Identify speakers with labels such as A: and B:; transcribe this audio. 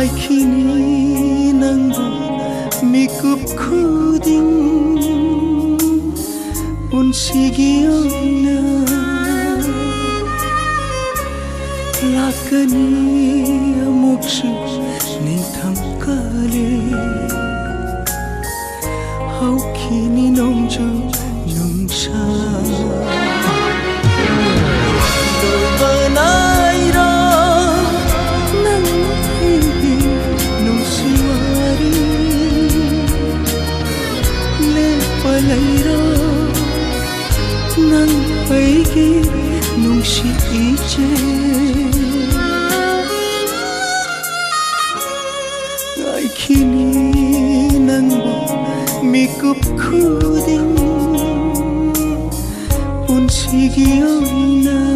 A: kini nangbo mikup khuding unsigiona lakani amuksu nitham kale hau kini nongjo nungsa nang paigi nungsi iche ngai kini nangbo mikup khuding unsigiona